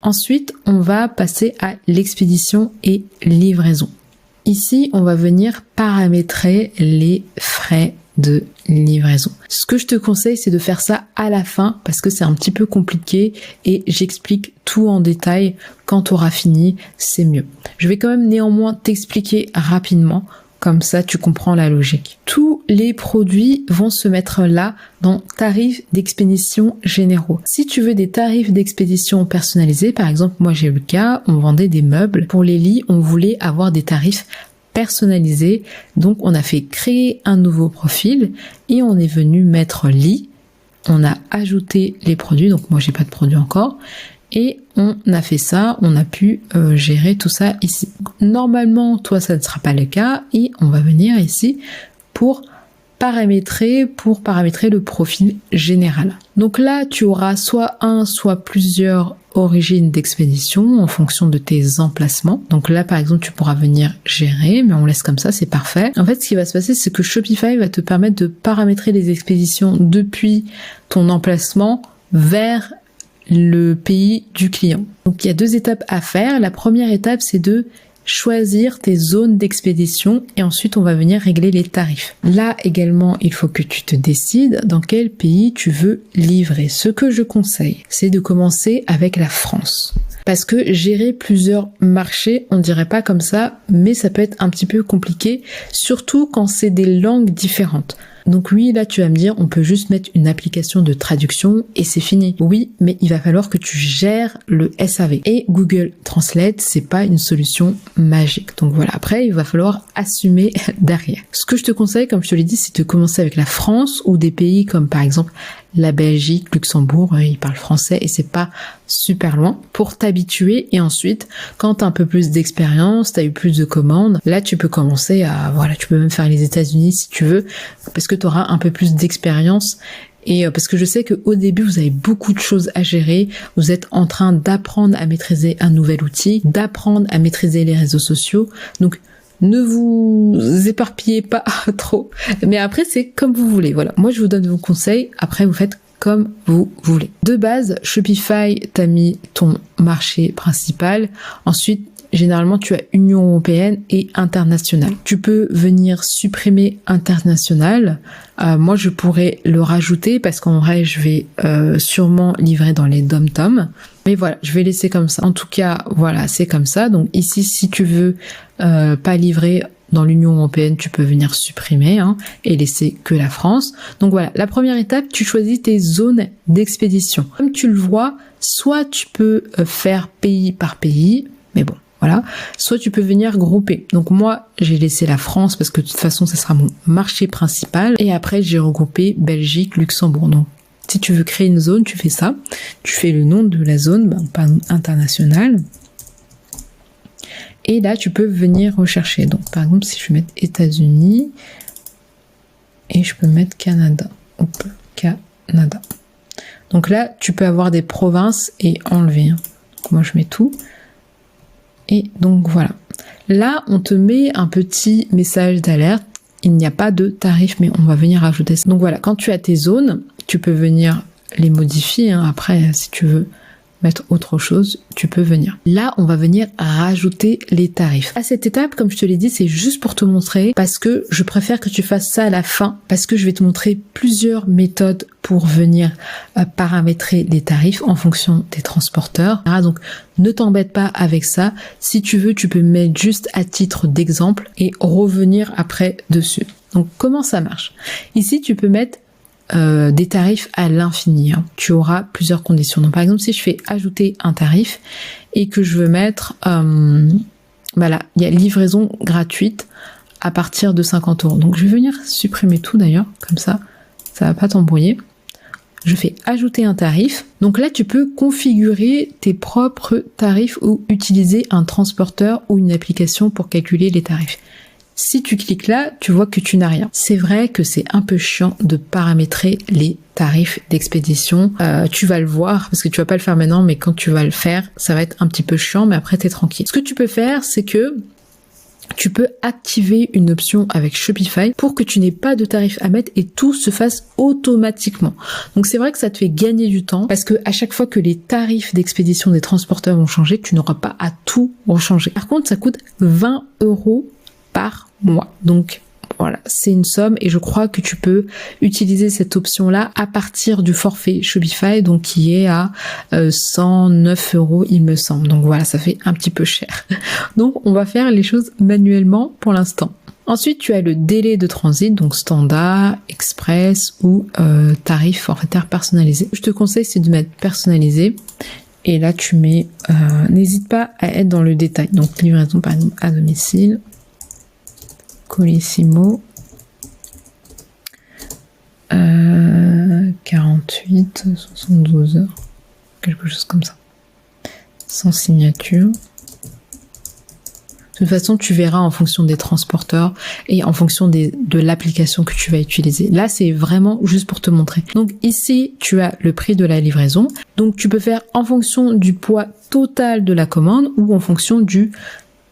Ensuite, on va passer à l'expédition et livraison. Ici, on va venir paramétrer les frais de livraison. Ce que je te conseille, c'est de faire ça à la fin parce que c'est un petit peu compliqué et j'explique tout en détail. Quand tu auras fini, c'est mieux. Je vais quand même néanmoins t'expliquer rapidement. Comme ça, tu comprends la logique. Tous les produits vont se mettre là dans tarifs d'expédition généraux. Si tu veux des tarifs d'expédition personnalisés, par exemple, moi j'ai eu le cas, on vendait des meubles. Pour les lits, on voulait avoir des tarifs personnalisés. Donc, on a fait créer un nouveau profil et on est venu mettre lit. On a ajouté les produits. Donc, moi, j'ai pas de produits encore. Et on a fait ça, on a pu gérer tout ça ici. Normalement, toi, ça ne sera pas le cas et on va venir ici pour paramétrer le profil général. Donc là, tu auras soit un, soit plusieurs origines d'expédition en fonction de tes emplacements. Donc là, par exemple, tu pourras venir gérer, mais on laisse comme ça, c'est parfait. En fait, ce qui va se passer, c'est que Shopify va te permettre de paramétrer les expéditions depuis ton emplacement vers le pays du client. Donc il y a 2 étapes à faire. La première étape, c'est de choisir tes zones d'expédition et ensuite on va venir régler les tarifs. Là également, il faut que tu te décides dans quel pays tu veux livrer. Ce que je conseille, c'est de commencer avec la France. Parce que gérer plusieurs marchés, on dirait pas comme ça, mais ça peut être un petit peu compliqué, surtout quand c'est des langues différentes. Donc oui, là tu vas me dire, on peut juste mettre une application de traduction et c'est fini. Oui, mais il va falloir que tu gères le SAV. Et Google Translate, c'est pas une solution magique. Donc voilà, après il va falloir assumer derrière. Ce que je te conseille, comme je te l'ai dit, c'est de commencer avec la France ou des pays comme par exemple la Belgique, Luxembourg, ils parlent français et c'est pas super loin pour t'habituer. Et ensuite, quand t'as un peu plus d'expérience, t'as eu plus de commandes, là tu peux commencer à, voilà, tu peux même faire les États-Unis si tu veux, parce que t'auras un peu plus d'expérience. Et parce que je sais qu'au début, vous avez beaucoup de choses à gérer. Vous êtes en train d'apprendre à maîtriser un nouvel outil, d'apprendre à maîtriser les réseaux sociaux. Donc, ne vous éparpillez pas trop. Mais après, c'est comme vous voulez. Voilà. Moi, je vous donne vos conseils. Après, vous faites comme vous voulez. De base, Shopify t'a mis ton marché principal. Ensuite, généralement, tu as Union européenne et international. Tu peux venir supprimer international. Moi, je pourrais le rajouter parce qu'en vrai, je vais sûrement livrer dans les dom-toms. Mais voilà, je vais laisser comme ça. En tout cas, voilà, c'est comme ça. Donc ici, si tu veux pas livrer dans l'Union européenne, tu peux venir supprimer et laisser que la France. Donc voilà, la première étape, tu choisis tes zones d'expédition. Comme tu le vois, soit tu peux faire pays par pays, mais bon, voilà. Soit tu peux venir grouper. Donc moi, j'ai laissé la France parce que de toute façon, ça sera mon marché principal. Et après, j'ai regroupé Belgique, Luxembourg. Donc, si tu veux créer une zone, tu fais ça. Tu fais le nom de la zone, par international. Et là, tu peux venir rechercher. Donc, par exemple, si je vais mettre États-Unis et je peux mettre Canada. Hop, Canada. Donc là, tu peux avoir des provinces et enlever. Donc moi, je mets tout. Et donc voilà. Là, on te met un petit message d'alerte. Il n'y a pas de tarif, mais on va venir ajouter ça. Donc voilà, quand tu as tes zones, tu peux venir les modifier. Après, si tu veux mettre autre chose, tu peux venir. Là, on va venir rajouter les tarifs. À cette étape, comme je te l'ai dit, c'est juste pour te montrer parce que je préfère que tu fasses ça à la fin parce que je vais te montrer plusieurs méthodes pour venir paramétrer les tarifs en fonction des transporteurs. Donc, ne t'embête pas avec ça. Si tu veux, tu peux mettre juste à titre d'exemple et revenir après dessus. Donc, comment ça marche? Ici, tu peux mettre des tarifs à l'infini. Tu auras plusieurs conditions. Donc, par exemple, si je fais ajouter un tarif et que je veux mettre, voilà, il y a livraison gratuite à partir de 50 €. Donc, je vais venir supprimer tout d'ailleurs, comme ça va pas t'embrouiller. Je fais ajouter un tarif. Donc là, tu peux configurer tes propres tarifs ou utiliser un transporteur ou une application pour calculer les tarifs. Si tu cliques là, tu vois que tu n'as rien. C'est vrai que c'est un peu chiant de paramétrer les tarifs d'expédition. Tu vas le voir, parce que tu vas pas le faire maintenant, mais quand tu vas le faire, ça va être un petit peu chiant, mais après t'es tranquille. Ce que tu peux faire, c'est que tu peux activer une option avec Shopify pour que tu n'aies pas de tarif à mettre et tout se fasse automatiquement. Donc c'est vrai que ça te fait gagner du temps parce que à chaque fois que les tarifs d'expédition des transporteurs vont changer, tu n'auras pas à tout rechanger. Par contre, ça coûte 20 € par mois. Donc voilà, c'est une somme et je crois que tu peux utiliser cette option-là à partir du forfait Shopify, donc qui est à 109 € il me semble. Donc voilà, ça fait un petit peu cher. Donc on va faire les choses manuellement pour l'instant. Ensuite, tu as le délai de transit, donc standard, express ou tarif forfaitaire personnalisé. Je te conseille, c'est de mettre personnalisé. Et là, tu mets, n'hésite pas à être dans le détail. Donc livraison par exemple à domicile. Colissimo 48, 72 heures, quelque chose comme ça. Sans signature. De toute façon, tu verras en fonction des transporteurs et en fonction de l'application que tu vas utiliser. Là, c'est vraiment juste pour te montrer. Donc ici, tu as le prix de la livraison. Donc tu peux faire en fonction du poids total de la commande ou en fonction du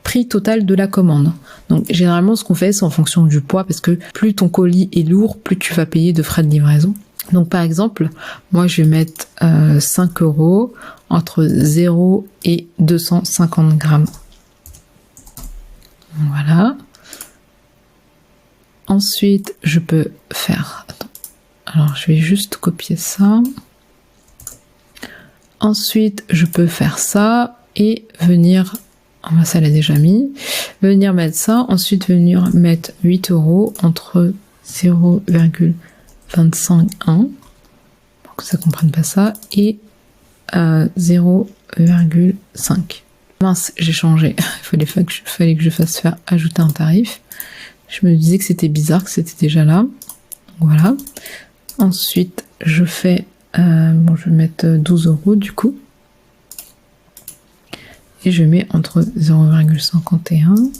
prix total de la commande. Donc généralement ce qu'on fait c'est en fonction du poids parce que plus ton colis est lourd, plus tu vas payer de frais de livraison. Donc par exemple, moi je vais mettre 5 € entre 0 et 250 grammes. Voilà. Ensuite je peux faire... Attends. Alors je vais juste copier ça. Ensuite je peux faire ça et venir... Ah, ça l'a déjà mis. Venir mettre ça, ensuite venir mettre 8 € entre 0,251 pour que ça comprenne pas ça et 0,5. Mince, j'ai changé. Il fallait que je fasse faire ajouter un tarif. Je me disais que c'était bizarre que c'était déjà là. Voilà. Ensuite, je fais je vais mettre 12 € du coup. Et je mets entre 0,51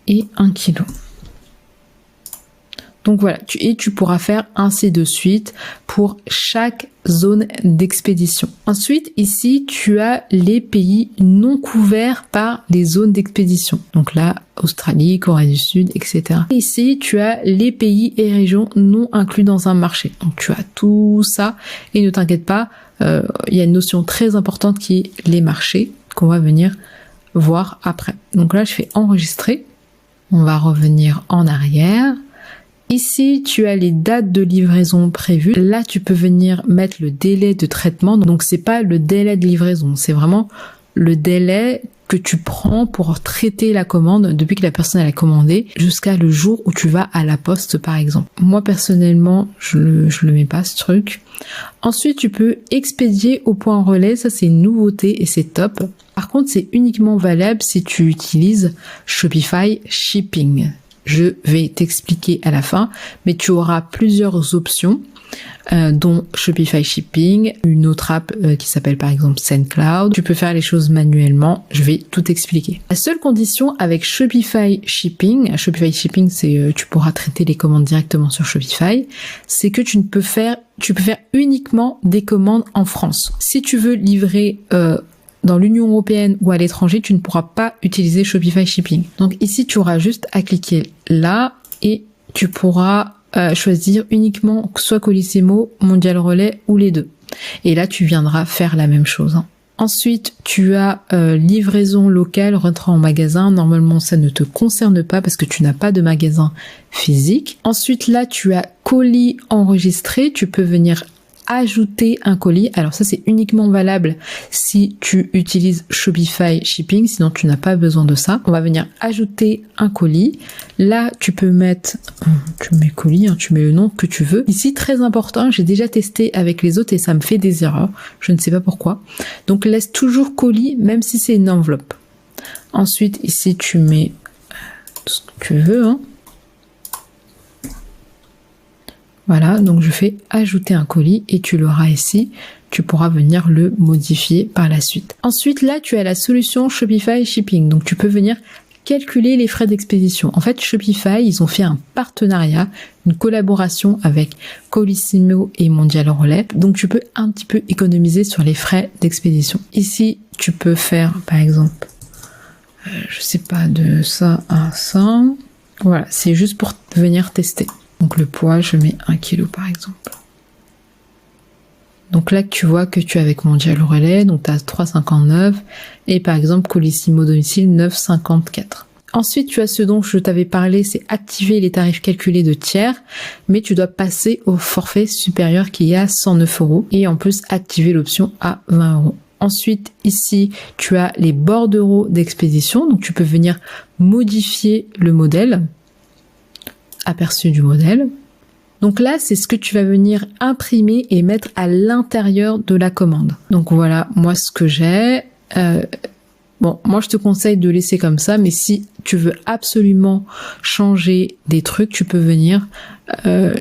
et 1 kg. Donc voilà, tu pourras faire ainsi de suite pour chaque zone d'expédition. Ensuite, ici, tu as les pays non couverts par les zones d'expédition. Donc là, Australie, Corée du Sud, etc. Et ici, tu as les pays et régions non inclus dans un marché. Donc tu as tout ça et ne t'inquiète pas, il y a une notion très importante qui est les marchés qu'on va venir voir après. Donc là, je fais enregistrer. On va revenir en arrière. Ici, tu as les dates de livraison prévues. Là, tu peux venir mettre le délai de traitement. Donc, c'est pas le délai de livraison, c'est vraiment le délai que tu prends pour traiter la commande depuis que la personne a commandé jusqu'à le jour où tu vas à la poste, par exemple. Moi, personnellement, je le mets pas, ce truc. Ensuite, tu peux expédier au point relais. Ça, c'est une nouveauté et c'est top. Par contre, c'est uniquement valable si tu utilises Shopify Shipping. Je vais t'expliquer à la fin, mais tu auras plusieurs options, dont Shopify Shipping, une autre app qui s'appelle par exemple SendCloud. Tu peux faire les choses manuellement, je vais tout expliquer. La seule condition avec Shopify Shipping, c'est tu pourras traiter les commandes directement sur Shopify, c'est que tu peux faire uniquement des commandes en France. Si tu veux livrer dans l'Union européenne ou à l'étranger, tu ne pourras pas utiliser Shopify Shipping. Donc ici, tu auras juste à cliquer là et tu pourras choisir uniquement soit Colissimo, Mondial Relais ou les deux. Et là, tu viendras faire la même chose. Ensuite, tu as livraison locale, rentrant en magasin. Normalement, ça ne te concerne pas parce que tu n'as pas de magasin physique. Ensuite, là, tu as colis enregistré. Tu peux venir ajouter un colis. Alors ça, c'est uniquement valable si tu utilises Shopify Shipping, sinon tu n'as pas besoin de ça. On va venir ajouter un colis. Là, tu peux mettre, tu mets colis, tu mets le nom que tu veux. Ici, très important, j'ai déjà testé avec les autres et ça me fait des erreurs. Je ne sais pas pourquoi. Donc, laisse toujours colis, même si c'est une enveloppe. Ensuite, ici, tu mets ce que tu veux, Voilà, donc je fais ajouter un colis et tu l'auras ici. Tu pourras venir le modifier par la suite. Ensuite, là, tu as la solution Shopify Shipping. Donc, tu peux venir calculer les frais d'expédition. En fait, Shopify, ils ont fait un partenariat, une collaboration avec Colissimo et Mondial Relais. Donc, tu peux un petit peu économiser sur les frais d'expédition. Ici, tu peux faire, par exemple, je sais pas, de ça à ça. Voilà, c'est juste pour venir tester. Donc le poids, je mets 1 kg par exemple. Donc là, tu vois que tu es avec Mondial Relais, donc tu as 3,59 et par exemple Colissimo domicile 9,54. Ensuite, tu as ce dont je t'avais parlé, c'est activer les tarifs calculés de tiers, mais tu dois passer au forfait supérieur qui est à 109 € et en plus activer l'option à 20 €. Ensuite, ici, tu as les bordereaux d'expédition, donc tu peux venir modifier le modèle, aperçu du modèle. Donc là, c'est ce que tu vas venir imprimer et mettre à l'intérieur de la commande. Donc voilà, moi ce que j'ai. Bon, moi je te conseille de laisser comme ça, mais si tu veux absolument changer des trucs, tu peux venir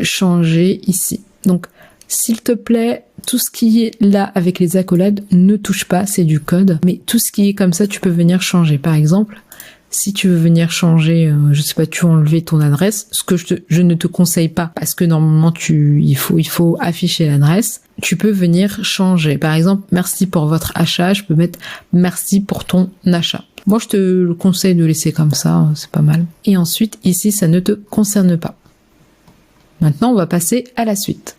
changer ici. Donc, s'il te plaît, tout ce qui est là avec les accolades ne touche pas, c'est du code. Mais tout ce qui est comme ça, tu peux venir changer. Par exemple, si tu veux venir changer, je sais pas, tu veux enlever ton adresse, ce que je ne te conseille pas parce que normalement il faut afficher l'adresse. Tu peux venir changer. Par exemple, merci pour votre achat, je peux mettre merci pour ton achat. Moi, je te le conseille de laisser comme ça, c'est pas mal. Et ensuite, ici, ça ne te concerne pas. Maintenant, on va passer à la suite.